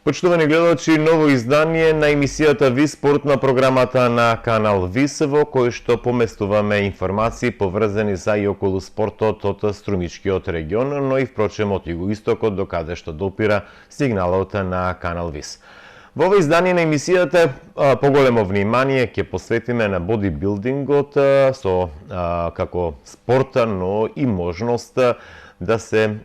Почитувани гледачи, ново издание на емисијата ВИС спортна програмата на канал ВИС, во кој што поместуваме информации поврзани за и околу спортот од струмичкиот регион, но и впрочем од југоистокот до каде што допира сигналот на канал ВИС. Во ова издание на емисијата поголемо внимание ќе посветиме на бодибилдингот со како спорта, но и можност да се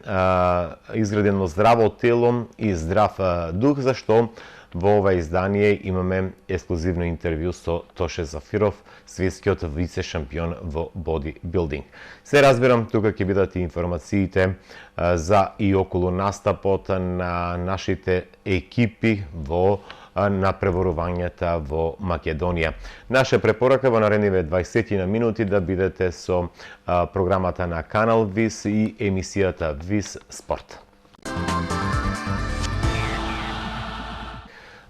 изгради едно здраво тело и здрав дух, зашто во ова издание имаме ексклузивно интервју со Тоше Зафиров, светскиот вице шампион во бодибилдинг. Се разбирам, тука ќе бидат и информациите за и околу настапот на нашите екипи во надпреварувањата во Македонија. Наша препорака во наредниве 20 на минути да бидете со програмата на канал ВИС и емисијата ВИС Спорт.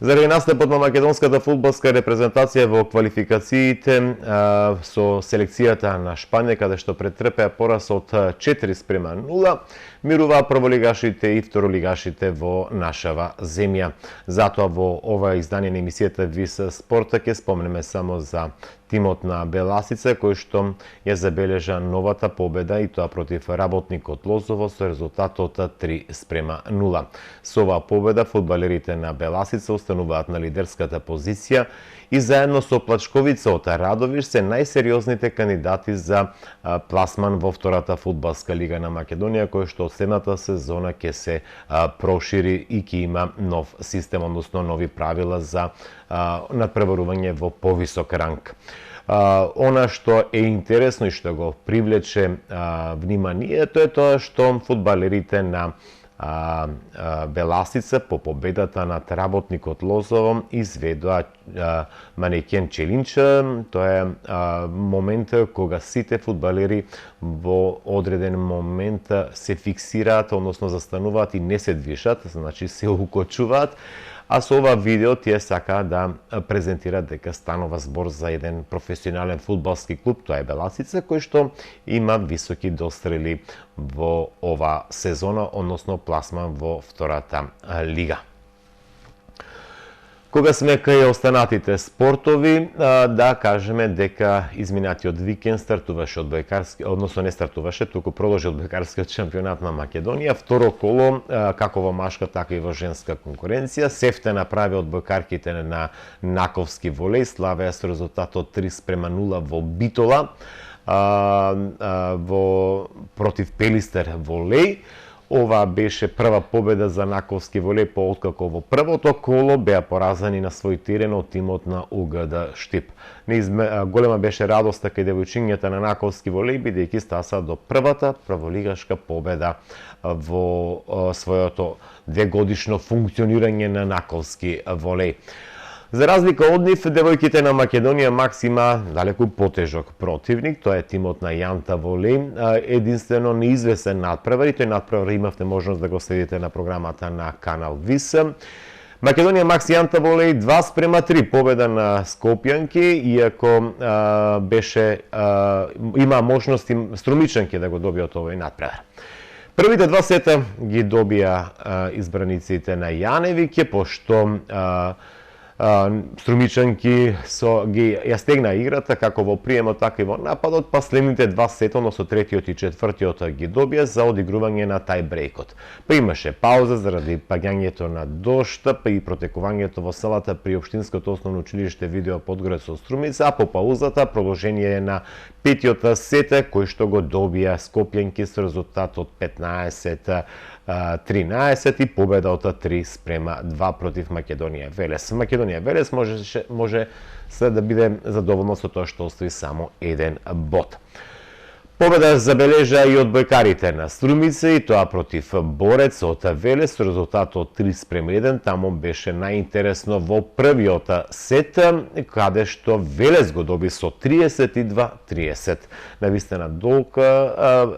Заради настапот на македонската фудбалска репрезентација во квалификациите со селекцијата на Шпанија, каде што претрпеа пораз од 4:0, мируваа прволигашите и второлигашите во нашава земја. Затоа во ова издание на емисијата ВИС Спорта ќе спомнеме само за тимот на Беласица, кој што ја забележа новата победа и тоа против работникот Лозово со резултатот 3:0. Со оваа победа фудбалерите на Беласица остануваат на лидерската позиција и заедно со Плачковица од Радовиш се најсериозните кандидати за пласман во втората фудбалска лига на Македонија, кој што од следната сезона ќе се прошири и ќе има нов систем, односно нови правила за надпреварување во повисок ранг. Она што е интересно и што го привлече вниманието е тоа што фудбалерите на Беласица по победата над работникот Лозово изведоа манекен челинча. Тоа е момент кога сите фудбалери во одреден момент се фиксираат, односно застануваат и не се движат, значи се укочуваат. А со ова видео тие сака да презентираат дека станува збор за еден професионален фудбалски клуб, тоа е Беласица, кој што има високи дострели во ова сезона, односно пласман во втората лига. Кога сме кај останатите спортови, да кажеме дека изминатиот викенд стартуваше одбојкарски, односно не стартуваше, туку продолжи одбојкарскиот шампионат на Македонија, второ коло како во машка, така и во женска конкуренција. Сефте направи одбојкарките на Наковски волеј, славеа со резултатот 3:0 во Битола во против Пелистер волеј. Ова беше прва победа за Наковски волеј, откако во првото коло беа поразени на свој терен од тимот на УГД Штип. Голема беше радоста кај девојчињата на Наковски волеј, бидејќи стаса до првата прволигашка победа во своето двегодишно функционирање на Наковски волеј. За разлика од нив, девојките на Македонија Максима далеку потежок противник, тоа е тимот на Јанта волеј, единствено неизвестен надпревар, и тој надпревар имавте можност да го следите на програмата на канал ВИС. Македонија Макс Јанта волеј 2:3 победа на Скопјанки, иако има можности струмичанки да го добијат овој надпревар. Првите два сета ги добија избраниците на Јаневиќе, пошто струмичанки ја стегна играта како во приемот, така и во нападот, па следните два сета, односно третиот и четвртиот ги добија за одигрување на тајбрейкот. Па имаше пауза заради паѓањето на дожд, па и протекувањето во салата при Општинското основно училиште Видео Подгорец со Струмица, а по паузата продолжение на петиот сет, кој што го добија Скопјанки со резултат од 15-13 и победа од 3:2 против Македонија Велес. Македонија Велес може се да биде задоволна со тоа што остави само еден бод. Победа забележа и одбојкарите на Струмица, и тоа против Борец од Велес со резултат од 3:1. Таму беше најинтересно во првиот сет, каде што Велес го доби со 32-30. Навистина долг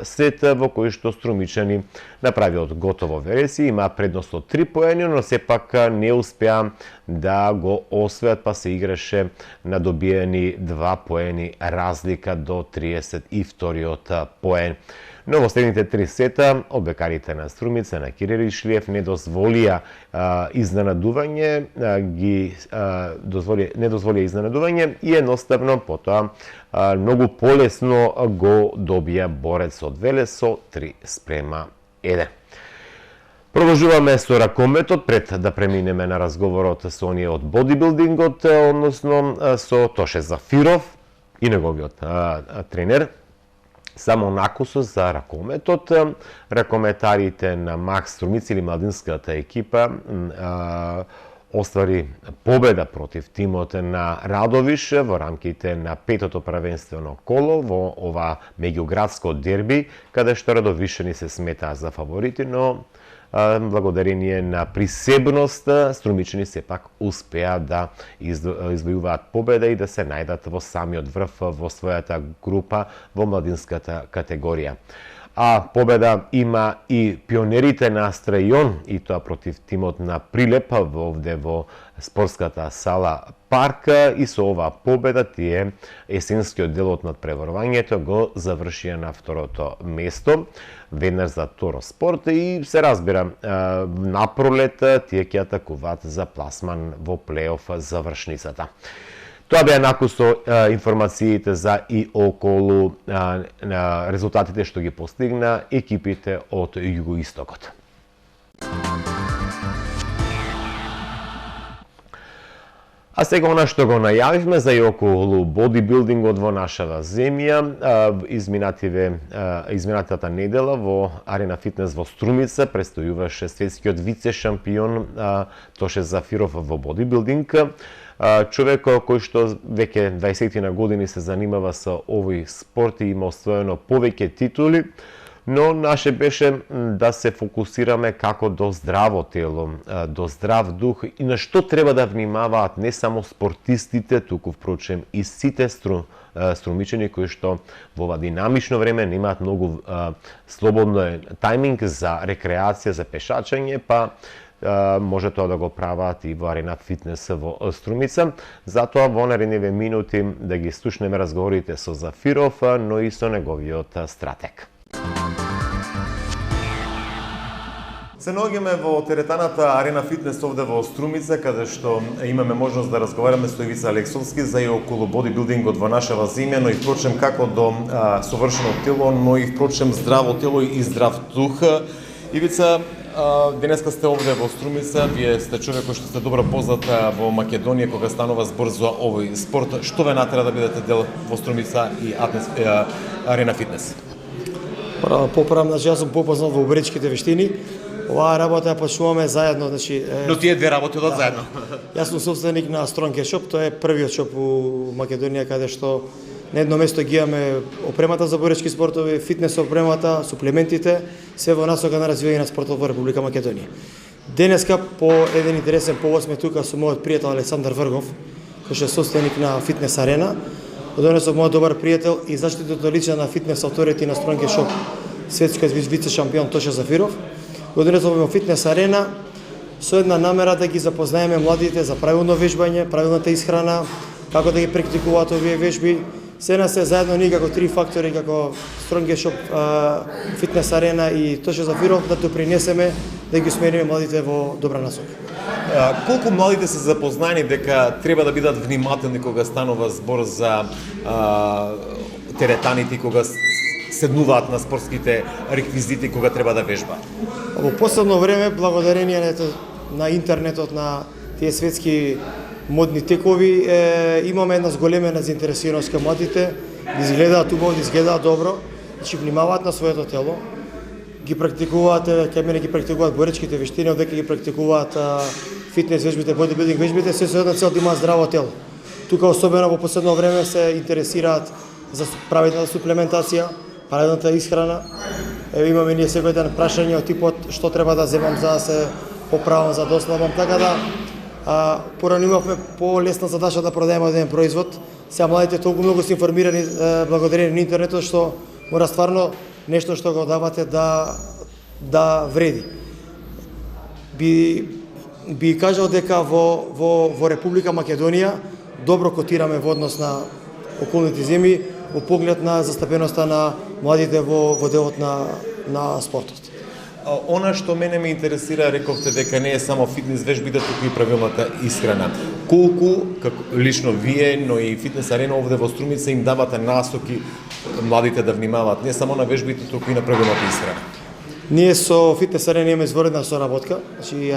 сет во кој што струмичани направиот готово Велес и има предност од 3 поени, но сепак не успеа да го освојат, па се играше на добиени 2 поени разлика до 32 првиот поен. Но во следните 3 сета облекарите на Струмица, на Кирил Ишлиев не дозволија изненадување, не дозволија изненадување и едноставно потоа многу полесно го добија Борец од Велес со 3:1. Продолжуваме со ракометот пред да преминеме на разговорот со оние од бодибилдингот, односно со Тоше Зафиров и неговиот тренер. Само накусо за ракометот, ракометарите на Макс Струмица или младинската екипа оствари победа против тимот на Радовиш во рамките на петото правенствено коло во ова меѓуградско дерби, каде што радовишани се сметаа за фаворити, но благодарение на присебност, струмичани сепак успеа да извојуваат победа и да се најдат во самиот врв во својата група во младинската категорија. А победа има и пионерите на Страјон, и тоа против тимот на Прилеп овде во спортската сала Парк, и со оваа победа тие есенскиот дел од надпреварувањето го завршија на второто место, веднаш за Торо Спорт, и се разбира, напролет тие ќе атакуваат за пласман во плейоф завршницата. Тоа беа накусо информациите за и околу резултатите што ги постигна екипите од југоистокот. А сега она што го најавивме за и околу бодибилдингот во нашава земја, изминатата недела во Арена Фитнес во Струмица престојуваше светскиот вице шампион Тоше Зафиров во бодибилдинг. Човек кој што веќе 20 на години се занимава со овој спорт и има освоено повеќе титули, но наше беше да се фокусираме како до здраво тело, до здрав дух и на што треба да внимаваат не само спортистите, туку впрочем и сите струмичани кои што во ова динамично време немаат многу слободно тајминг за рекреација, за пешачење, па може тоа да го прават и во Арена Фитнес во Струмица. Затоа во наредниве минути да ги слушнеме разговорите со Зафиров, но и со неговиот стратег. Се наоѓаме во теретаната Арена Фитнес овде во Струмица, каде што имаме можност да разговараме со Ивица Алексовски за и околу бодибилдингот во нашава земја, но и впрочем како до совршено тело, но и впрочем здраво тело и здрав дух. Ивица, денеска сте овде во Струмица, вие сте човек кој што сте добро познат во Македонија кога станува збор за овој спорт. Што ве натера да бидете дел во Струмица и Арена Фитнес? Поправам, јас сум попознат во боречките вештини. Оваа работа ја почнуваме заедно, Но тие две работи одат заедно. Јас сум собственик на Strong Cash Shop, тоа е првиот шоп во Македонија каде што на едно место ги имаме опремата за боречки спортови, фитнес опремата, суплементите, се во насока на развивање на спортот во Република Македонија. Денеска по еден интересен повод сме тука со мојот пријател Александар Вргов, кој што е собственик на Фитнес Арена. Донесов мојот добар пријател и заштитото лице на Фитнес Authority на Strong Cash Shop, светскиот вице шампион Тоше Зафиров. Го донесов во Фитнес Арена со една намера да ги запознаеме младите за правилно вежбање, правилната исхрана, како да ги практикуваат овие вежби. Се на се заедно ние како три фактори, како Strong Cash Shop, Фитнес Арена и Тоше Зафиров да допринесеме да ги усмериме младите во добра насока. Колку младите се запознаени дека треба да бидат внимателни кога станува збор за теретаните, кога седнуваат на спортските реквизити кога треба да вежба? Во последно време, благодарение на интернетот, на тие светски модни текови, имаме една зголемена заинтересираност кај младите, да изгледаат убаво, да изгледаат добро, значи внимаваат на своето тело, ги практикуваат, кај мене ги практикуваат боречките вештини, овдека ги практикуваат фитнес вежбите, бодибилдинг вежбите, се со една цел да имаат здраво тело. Тука особено во последно време се интересираат за правилната суплементација, правилната исхрана. Имаме ние секој ден прашање од типот што треба да земам за да се поправам, за да ослабам, така да порано имавме по-лесна задача да продаеме оден производ. Сега младите толку многу се информирани благодарение на интернетот што мора стварно нешто што го давате да вреди. Би кажал дека во Република Македонија добро котираме во однос на околните земји. во поглед на застапеноста на младите во делот на спортот. Она што мене ме интересира, рековте дека не е само фитнес вежбите, туку и правилната исхрана. Колку, како лично вие, но и фитнес арена овде во Струмица им давате насоки младите да внимаваат не само на вежбите, туку и на правилната исхрана? Ние со фитнес арена имаме извредна соработка. Значи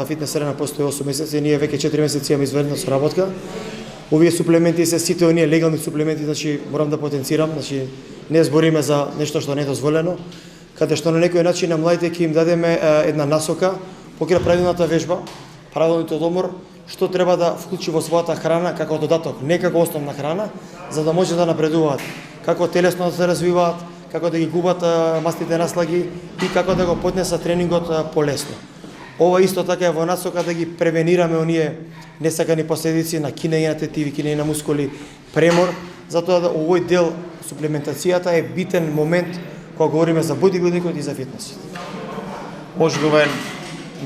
фитнес арена постои 8 месеци, ние веќе 4 месеци имаме извредна соработка. Овие суплементи се сите оние легални суплементи, значи морам да потенцирам, значи не збориме за нешто што не е дозволено, каде што на некој начин на младите ќе им дадеме една насока покрај правилната вежба, правилниот одмор, што треба да вклучи во својата храна како додаток, не како основна храна, за да може да напредуваат, како телесно да се развиваат, како да ги губат мастните наслаги и како да го поднесат тренингот полесно. Ова исто така е во насока да ги превенираме оние несакани последици на кинење на тетиви, кинење на мускули, премор, затоа да овој дел суплементацијата е битен момент кога говориме за бодибилдингот и за фитнесот. Може би ова е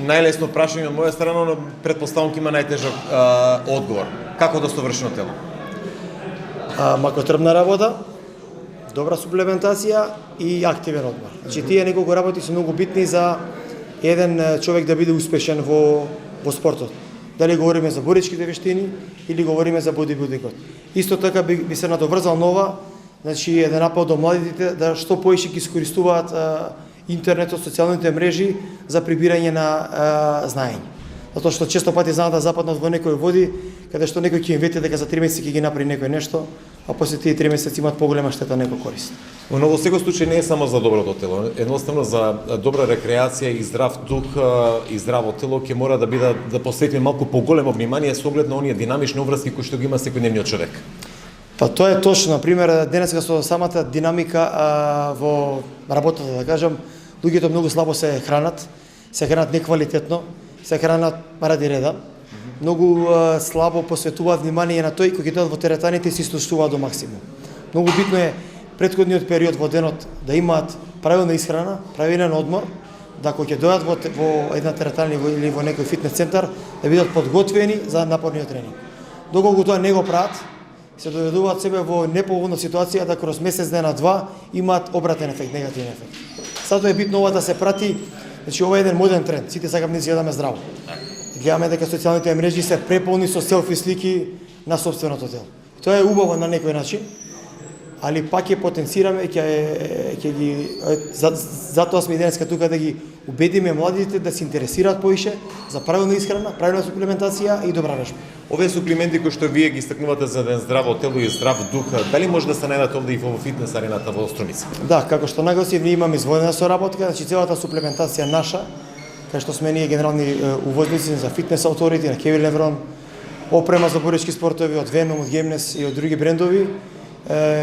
најлесно прашање од моја страна, но претпоставам ќе има најтежок одговор. Како да совршено тело? Макотрбна работа, добра суплементација и активен одмор. Значи тие неколку работи се многу битни за еден човек да биде успешен во спортот. Дали говориме за боричките вештини или говориме за бодибилдингот. Исто така би се надоврзал нова, значи еден апел до младите да што поише ги искористуваат интернетот, социјалните мрежи за прибирање на знаење. Затоа што често пати знаат да западнат во некои води, каде што некој ќе им вети дека за 3 месеци ќе ги направи некој нешто, а после тие 3 месеци имаат поголема штета, некој корист. Но во секој случај не е само за доброто тело, едноставно за добра рекреација и здрав дух и здраво тело ќе мора да посветиме малку поголемо внимание со оглед на оние динамични обврски кои што ги има секојдневниот човек. Па тоа е точно, на пример, денеска со самата динамика во работата, да кажам, луѓето многу слабо се хранат неквалитетно, се хранат ради реда. Многу слабо посветуваат внимание на тој кој ќе дојдат во теретаните и се истошуваат до максимум. Многу битно е претходниот период во денот да имаат правилна исхрана, правилен одмор, да кога ќе дојдат во една теретана или во некој фитнес центар, да бидат подготвени за напорниот тренинг. Доколку тоа не го прават, се доведуваат себе во неповолна ситуација да кроз месец дена два имаат обратен ефект, негативен ефект. Затоа е битно ова да се прати, значи ова е еден моден тренд, сите сакаме да изгледаме здраво. Гледаме дека социјалните мрежи се преполни со селфи слики на сопственото тело. Тоа е убаво на некој начин, али пак ќе потенцираме, ќе ги затоа сме денеска тука да ги убедиме младите да се интересираат поише за правилна исхрана, правилна суплементација и добра вежба. Овие суплементи кои што вие ги истакнувате за еден здраво тело и здрав дух, дали може да се најдат овде и во фитнес арената во Струмица? Да, како што нагласив, ние имаме извоена соработка, значи целата суплементација наша, кај што сме ние генерални увозници за фитнес авторити на Кевир Леврон, опрема за борички спортови од Venom, од Гемнес и од други брендови,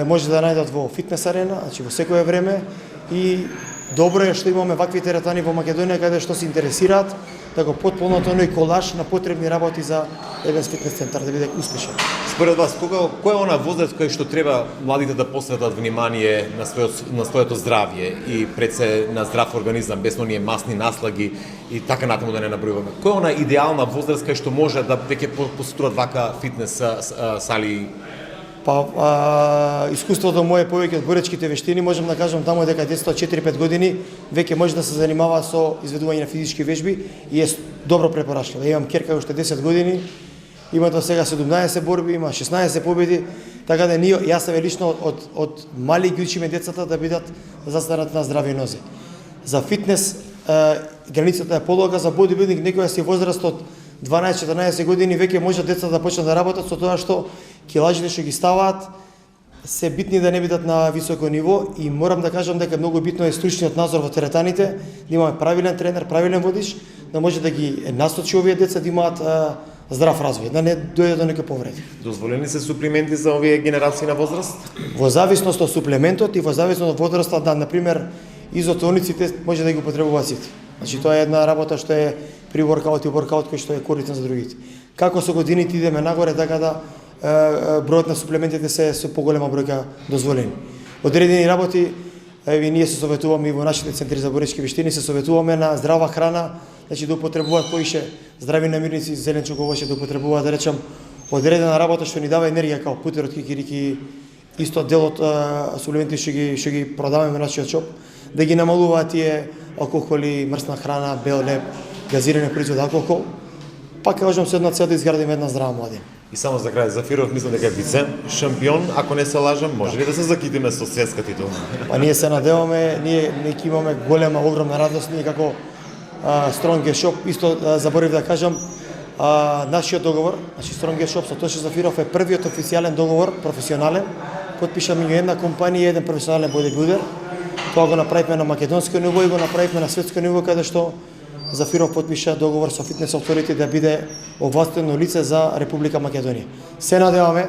може да најдат во фитнес арена, значи во секое време, и добро е што имаме вакви теретани во Македонија каде што се интересираат да го потполнат оној колаж на потребни работи за еден фитнес центар да биде успешен. Според вас, кој е она возраст кој што треба младите да посветат внимание на своето здравје и пред се на здрав организам, без оние масни наслаги и така натаму да не набројуваме? Кој е она идеална возраст кај што може да веќе посетуваат вака фитнес сали? Па, искуството моје повеќе од боречките вештини, можам да кажам таму дека детето од 4-5 години веќе може да се занимава со изведување на физички вежби и е добро препорачливо. Имам керка уште 10 години, има до сега 17 борби, има 16 победи, така да ние, јас себе лично од мали ги учиме децата да бидат застанат на здрави нозе. За фитнес границата е полога, за бодибилдинг некоја си возраст од 12-14 години веќе може децата да почнат да работат со тоа што килажите што ги ставаат се битни да не бидат на високо ниво и морам да кажам дека многу битно е стручниот надзор во теретаните, да имаме правилен тренер, правилен водич, да може да ги насочи овие деца да имаат здрав развој, да не дојде до некои повреди. Дозволени се суплементи за овие генерации на возраст? Во зависност од суплементот и во зависност од возрастот, да, например, изотониците може да ги употребуваат сите. Значи тоа е една работа што е при воркаут и воркаут кој што е корисен за другите. Како со годините идеме нагоре, така да бројот на суплементите се со поголема бројка дозволени. Одредени работи, еве ние се советуваме и во нашите центри за боречки вештини, се советуваме на здрава храна, значи да употребуваат поише здрави намирници, зеленчук, овоќе да употребуваат, да речам, одредена работа што ни дава енергија, како путерот, кикирики исто дел од суплементи ќе ги продаваме на нашиот шоп, да ги намалуваат тие алкохоли, мрсна храна, бел леб, газирани производи алкохол. Пак кажам се една цел да изградиме една здрава младина. И само за крај, Зафиров мислам дека е вице шампион, ако не се лажам, може ли да се закитиме со светска титула? Па ние се надеваме, ние ќе имаме голема, огромна радост, ние како Strong Shop, исто заборив да кажам, нашиот договор, значи Strong Shop со Тоше Зафиров е првиот официјален договор, професионален, подпишан меѓу една компанија и еден професионален бодибилдер. Тоа го направивме на македонско ниво и го направивме на светско ниво, каде што Зафиров подпиша договор со Fitness Authority да биде овластено лице за Република Македонија. Се надеваме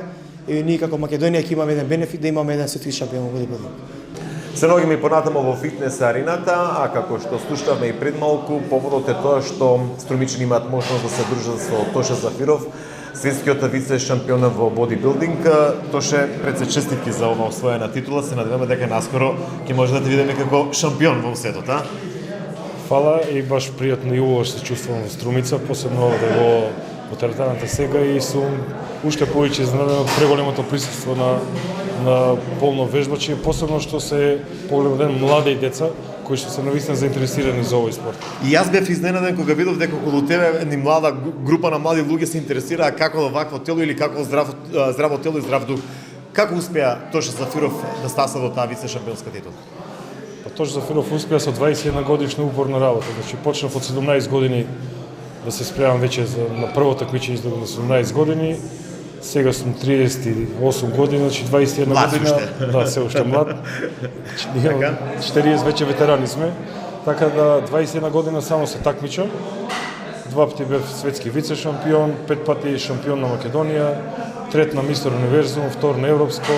и ние како Македонија ќе имаме еден бенефит да имаме еден светски шампион во бодибилдинг. Се наоѓаме и понатамо во фитнес арената, а како што слушнавме и пред малку, поводот е тоа што струмичани имаат можност да се дружат со Тоше Зафиров, светскиот вице шампион во бодибилдинг. Тоше, пред се честитки за ова освоена титула, се надеваме дека наскоро ќе може да те видиме како шампион во светот, а? Фала и баш пријатно и убаво се чувствувам во Струмица, посебно овде во теретаната сега и сум уште повеќе изненаден од преголемото присуство на полно вежбачи, посебно што се поголем ден млади деца кои што се навистина заинтересирани за овој спорт. И јас бев изненаден кога видов дека околу тебе една млада група на млади луѓе се интересираа како вакво тело или како здраво тело и здрав дух. Како успеа Тоше Зафиров да стаса до таа вице шампионска титула? Тоше Зафиров успеа со 21 годишна упорна работа. Значи почнав од 17 години да се спремам веќе на прво такмичење на 17 години. Сега сум 38 години, значи 21 година. Да, се уште млад. 40 веќе ветерани сме. Така да 21 година само се такмичам. 2 пати бев светски вице шампион, 5 пати шампион на Македонија, 3 на Мистер Универзум, 2 на Европско,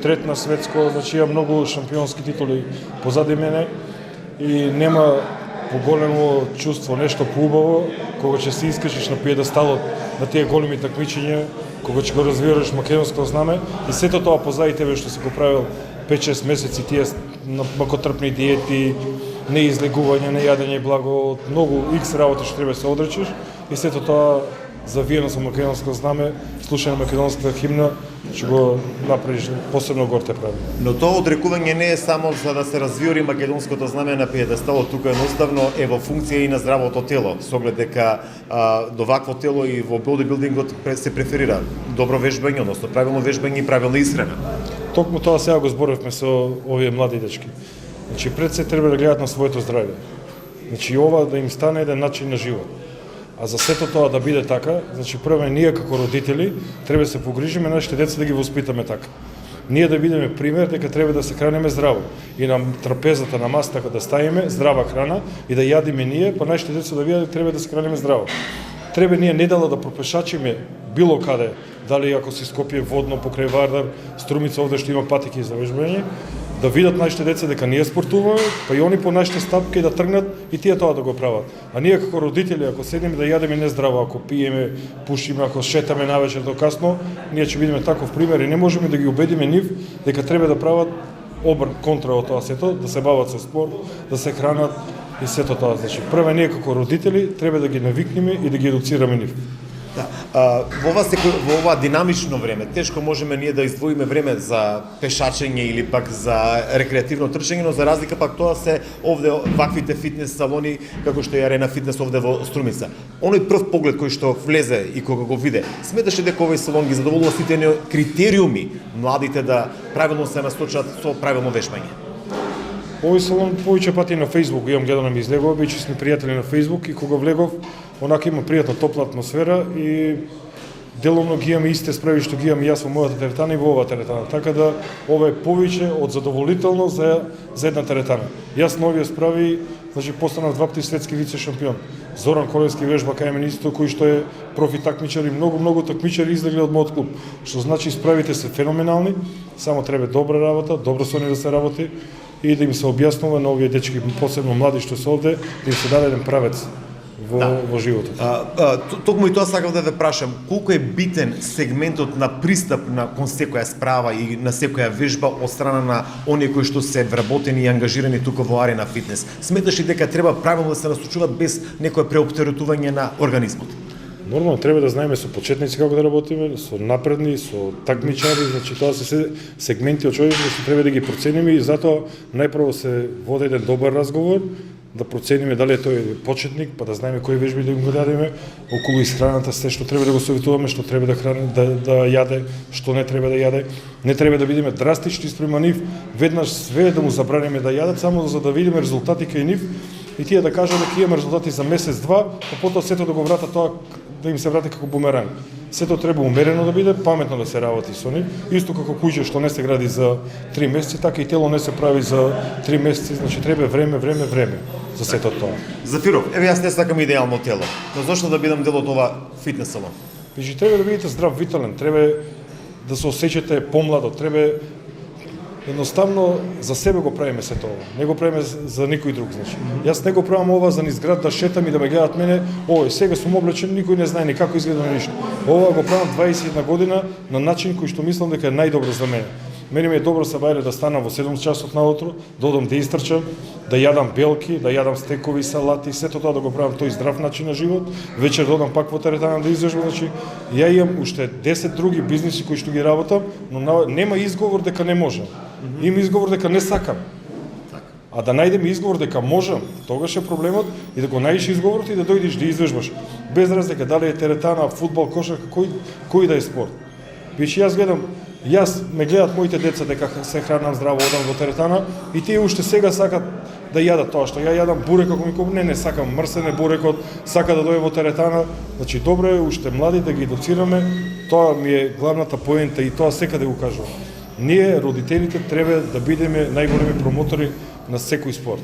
3 на светско, значи имам многу шампионски титули позади мене и нема поголемо чувство, нешто поубаво, кога ќе се искачиш на пиедесталот на тие големи такмичења, кога ќе го развиваш македонско знаме и сето тоа позади тебе што си го правил 5-6 месеци тие макотрпни диети, неизлегување, нејадење благо, многу икс работи што треба да се одречиш и сето тоа завиено со македонско знаме, слушање македонската химна, ќе го направиш посебно горте прави. Но тоа одрекување не е само за да се развиори македонското знаме на пиедесталот, тука едноставно е во функција и на здравото тело, со оглед дека до вакво тело и во бодибилдингот се преферира добро вежбање, односно правилно вежбање и правилна исхрана. Токму тоа сега го зборивме со овие млади дечки. Значи пред се треба да гледат на своето здравје. Значи ова да им стане еден начин на живот. А за сето тоа да биде така, значи прво ние како родители треба да се погрижиме нашите деца да ги воспитаме така. Ние да бидеме пример дека треба да се храниме здраво и на трапезата на масата да ставиме здрава храна и да јадиме ние, па нашите деца да видат дека треба да се храниме здраво. Треба ние недела да пропешачиме било каде, дали ако си Скопје водно покрај Вардар, Струмица овде што има патеки за вежбање, да видат нашите деца дека ние спортуваме, па и они по нашите стапки да тргнат и тие тоа да го прават. А ние како родители, ако седиме да јадеме нездраво, ако пиеме, пушиме, ако шетаме навечер до касно, ние ќе бидеме таков пример и не можеме да ги убедиме нив дека треба да прават контра од тоа сето, да се бават со спорт, да се хранат и сето тоа. Значи, прво ние како родители треба да ги навикнеме и да ги едуцираме нив. Да. Во ова динамично време, тешко можеме ние да издвоиме време за пешачење или пак за рекреативно трчање, но за разлика пак тоа се овде ваквите фитнес салони, како што е Арена Фитнес овде во Струмица. Оној прв поглед кој што влезе и кога го виде, сметаше дека овој салон ги задоволува сите критериуми младите да правилно се насточат со правилно вежбање? Овој салон повеќе пати на Facebook имам гледано ми излегува, бијќи сме пријатели на Facebook и кога влегов, онака има пријатна топла атмосфера и деломно ги имаме исти справи што ги имам јас во мојата теретана и во оваа теретана. Така да ова е повеќе од задоволително за една теретана. Јас на овие справи, значи постанав 2 пати светски вице шампион. Зоран Колевски вежба кај мене исто кој што е профи такмичар и многу такмичари излегле од мојот клуб. Што значи справите се феноменални, само треба добра работа, добро со нив да се работи и да им се објаснува на овие дечки, посебно млади што се овде, да им се даде еден правец во животот. Токму и тоа сакав да ве прашам, колку е битен сегментот на пристап кон секоја справа и на секоја вежба од страна на оние кои што се вработени и ангажирани тука во Арена Фитнес? Сметаш ли дека треба правилно да се насочуваат без некое преоптеретување на организмот? Нормално треба да знаеме со почетници како да работиме, со напредни, со такмичари, значи тоа се се сегменти од човекот што треба да ги процениме и затоа најпрво се води еден добар разговор, да процениме дали тој почетник, па да знаеме кои вежби да им го дадеме, околу исхраната се што треба да го советуваме, што треба да храни, да јаде, што не треба да јаде. Не треба да бидеме драстични спрема нив, веднаш све да му забраниме да јадат само за да видиме резултати кај нив и тие да кажат дека имаме резултати за месец-два, а потоа сето да го врата тоа да им се врати како бумеранг. Сето треба умерено да биде, паметно да се работи со нив. Исто како куќе што не се гради за 3 месеци, така и тело не се прави за 3 месеци, значи треба време за сето тоа. Зафиров, еве јас не сакам идеално тело, но зошто да бидам дел од ова фитнесово? Вижи, треба да бидете здрав, витален, треба да се осеќате помладо, треба едноставно за себе го правиме сето ова. Не го правиме за никој друг, значи. Јас не го правам ова за низ град да шетам и да ме гледат мене, сега сум облечен, никој не знае ни како изгледам ништо. Ова го правам 21 година на начин кој што мислам дека е најдобро за мене. Мене ми е добро се бајле да станам во 7 часот наутро, да одам да истрчам, да јадам белки, да јадам стекови, салати, сето тоа да го правам тој здрав начин на живот. Вечер да одам пак во теретана да излежам, значи ја имам уште 10 други бизниси кои што ги работам, но нема изговор дека не можам. Има изговор дека не сакам. А да најдеме изговор дека можам, тогаш е проблемот и да го најдеш изговорот и да дојдеш да извежбаш. Без разлика дали е теретана, фудбал, кошарка, кој да е спорт. Виж, јас ме гледат моите деца дека се хранам здраво, одам во теретана и тие уште сега сакат да јадат тоа што ја јадам бурек, ако ми кажат не сакам, мрсен е бурекот, сака да дојде во теретана. Значи добро е уште млади да ги едуцираме, тоа ми е главната поента и тоа секаде го кажувам. Ние, родителите, треба да бидеме најголеми промотори на секој спорт.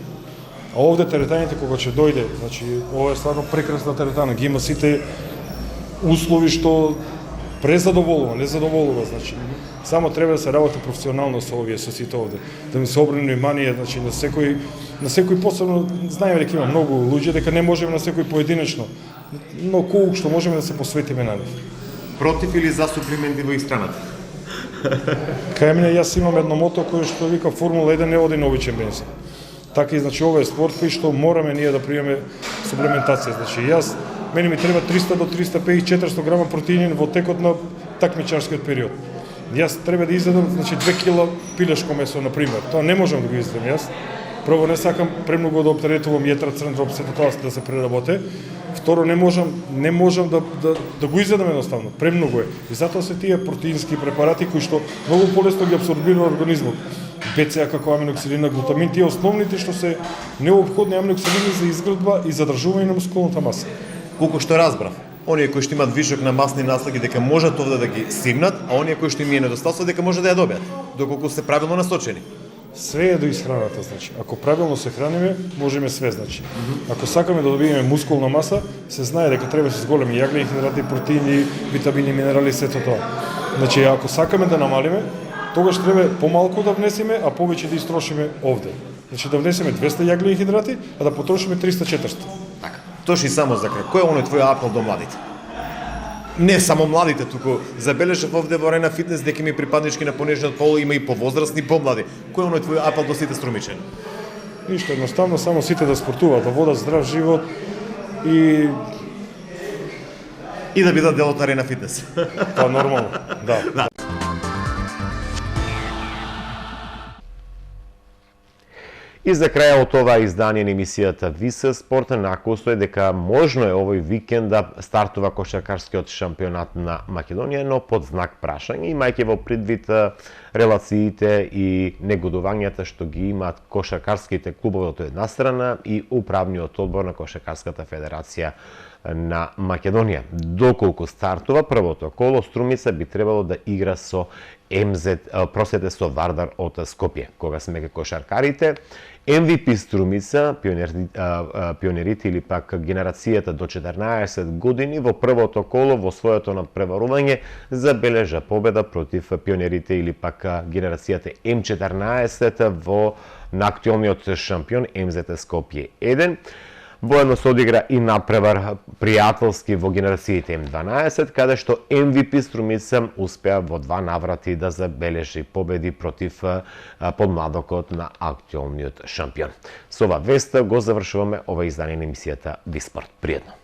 А овде теретаните кога ќе дојде, значи ова е стварно прекрасна теретана, ги има сите услови што презадоволува, не задоволува, значи. Само треба да се работи професионално со овие, со сите овде. Да ми се обрне внимание, значи на секој посебно, знаеме дека има многу луѓе, дека не можеме на секој поединечно, но колку што можеме да се посветиме на нив. Против или за суплименти во исхраната? Кај мене јас имам едно мото кое што вика Формула 1 не оди на обичен бензин. Така и значи ова е спорт кој што мораме ние да приеме суплементација. Значи мене ми треба 300 до 350 400 грама протеини во текот на такмичарскиот период. Јас треба да изедам значи 2 кила пилешко месо на пример. Тоа не можам да го изедам јас. Прво не сакам премногу да оптеретувам јетра, црн дроб, сето тоа да се преработи. Второ не можам да го изедам едноставно, премногу е. И затоа се тие протеински препарати кои што многу полесно ги апсорбира организмот. БЦА како аминоксилина, глутамин, тие основните што се неопходни аминоксилини за изградба и задржување на мускулната маса. Колку што разбрав, оние кои што имаат вишок на масни наслаги дека можат овде да ги симнат, а оние кои што им е недостатоци дека може да ја добијат, доколку се правилно насочени. Све е до исхраната, значи. Ако правилно се храниме, можеме све, значи. Ако сакаме да добиеме мускулна маса, се знае дека треба да се зголеми јаглени хидрати, протеини, витамини, минерали, сето тоа. Значи, ако сакаме да намалиме, тогаш треба помалку да внесеме, а повеќе да истрошиме овде. Значи да внесеме 200 јаглени хидрати, а да потрошиме 300-400. Така. Точно и само за крај. Кој е оној твој апел до младите? Не само младите, туку забележав овде во Арена Фитнес дека ми припаднички на понежниот пол има и повозрастни, помлади. Кој е оној твој апел до сите струмичани? Ништо, едноставно само сите да спортуваат, да водат здрав живот и да бидат дел од Арена Фитнес. Тоа нормално, да. И за крај од ова издание на емисијата ВИС Спорт накостои дека можно е овој викенд да стартува кошаркарскиот шампионат на Македонија, но под знак прашање, имајќи во предвид релациите и негодувањата што ги имаат кошаркарските клубови од една страна и управниот одбор на Кошаркарската федерација на Македонија. Доколку стартува првото коло, Струмица би требало да игра со со Вардар од Скопје. Кога сме кошаркарите, MVP Струмица, пионерите или пак генерацијата до 14 години во првото коло во своето надпреварување забележа победа против пионерите или пак генерацијата М14 на актуелниот шампион МЗТ Скопје 1. Воедно се одигра и надпревар пријателски во генерациите М12, каде што MVP Струмица успеа во 2 наврати да забележи победи против подмладокот на актуелниот шампион. Со ова вест го завршуваме ова издание на емисијата Виспорт. Пријатно!